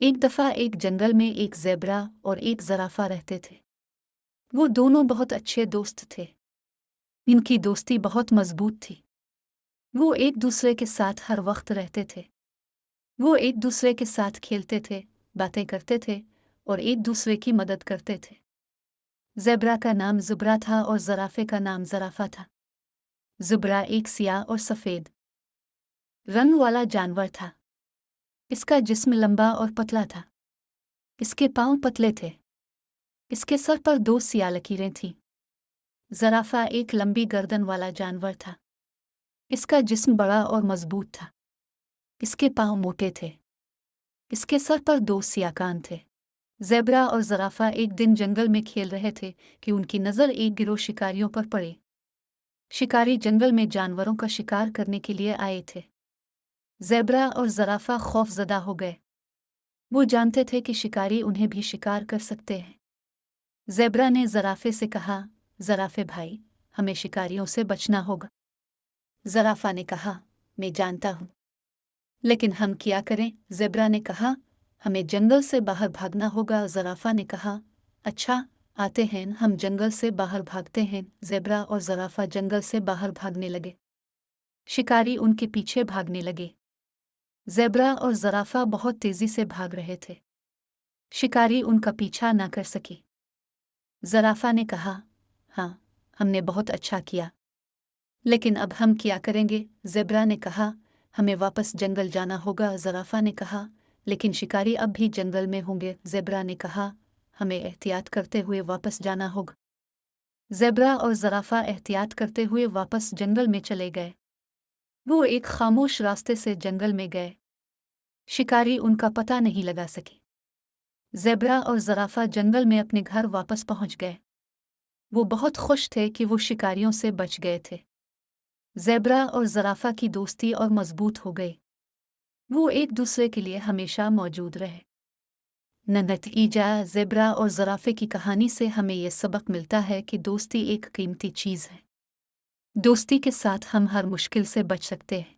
ایک دفعہ ایک جنگل میں ایک زیبرا اور ایک زرافہ رہتے تھے۔ وہ دونوں بہت اچھے دوست تھے۔ ان کی دوستی بہت مضبوط تھی۔ وہ ایک دوسرے کے ساتھ ہر وقت رہتے تھے۔ وہ ایک دوسرے کے ساتھ کھیلتے تھے، باتیں کرتے تھے اور ایک دوسرے کی مدد کرتے تھے۔ زیبرا کا نام زبرا تھا اور زرافے کا نام زرافہ تھا۔ زبرا ایک سیاہ اور سفید رنگ والا جانور تھا۔ اس کا جسم لمبا اور پتلا تھا۔ اس کے پاؤں پتلے تھے۔ اس کے سر پر 2 سیاہ لکیریں تھیں۔ زرافہ ایک لمبی گردن والا جانور تھا۔ اس کا جسم بڑا اور مضبوط تھا۔ اس کے پاؤں موٹے تھے۔ اس کے سر پر 2 سیاہ کان تھے۔ زیبرا اور زرافہ ایک دن جنگل میں کھیل رہے تھے کہ ان کی نظر ایک گروہ شکاریوں پر پڑی۔ شکاری جنگل میں جانوروں کا شکار کرنے کے لیے آئے تھے۔ زیبرا اور زرافہ خوف زدہ ہو گئے۔ وہ جانتے تھے کہ شکاری انہیں بھی شکار کر سکتے ہیں۔ زیبرا نے زرافے سے کہا، زرافے بھائی، ہمیں شکاریوں سے بچنا ہوگا۔ زرافہ نے کہا، میں جانتا ہوں، لیکن ہم کیا کریں؟ زیبرا نے کہا، ہمیں جنگل سے باہر بھاگنا ہوگا۔ زرافہ نے کہا، اچھا، آتے ہیں، ہم جنگل سے باہر بھاگتے ہیں۔ زیبرا اور زرافہ جنگل سے باہر بھاگنے لگے۔ شکاری ان کے پیچھے بھاگنے لگے۔ زیبرا اور زرافہ بہت تیزی سے بھاگ رہے تھے۔ شکاری ان کا پیچھا نہ کر سکی۔ زرافہ نے کہا، ہاں، ہم نے بہت اچھا کیا، لیکن اب ہم کیا کریں گے؟ زیبرا نے کہا، ہمیں واپس جنگل جانا ہوگا۔ زرافہ نے کہا، لیکن شکاری اب بھی جنگل میں ہوں گے۔ زیبرا نے کہا، ہمیں احتیاط کرتے ہوئے واپس جانا ہوگا۔ زیبرا اور زرافہ احتیاط کرتے ہوئے واپس جنگل میں چلے گئے۔ وہ ایک خاموش راستے سے جنگل میں گئے۔ شکاری ان کا پتہ نہیں لگا سکے۔ زیبرا اور زرافہ جنگل میں اپنے گھر واپس پہنچ گئے۔ وہ بہت خوش تھے کہ وہ شکاریوں سے بچ گئے تھے۔ زیبرا اور زرافہ کی دوستی اور مضبوط ہو گئی۔ وہ ایک دوسرے کے لیے ہمیشہ موجود رہے۔ نتیجہ، زیبرا اور زرافے کی کہانی سے ہمیں یہ سبق ملتا ہے کہ دوستی ایک قیمتی چیز ہے۔ دوستی کے ساتھ ہم ہر مشکل سے بچ سکتے ہیں۔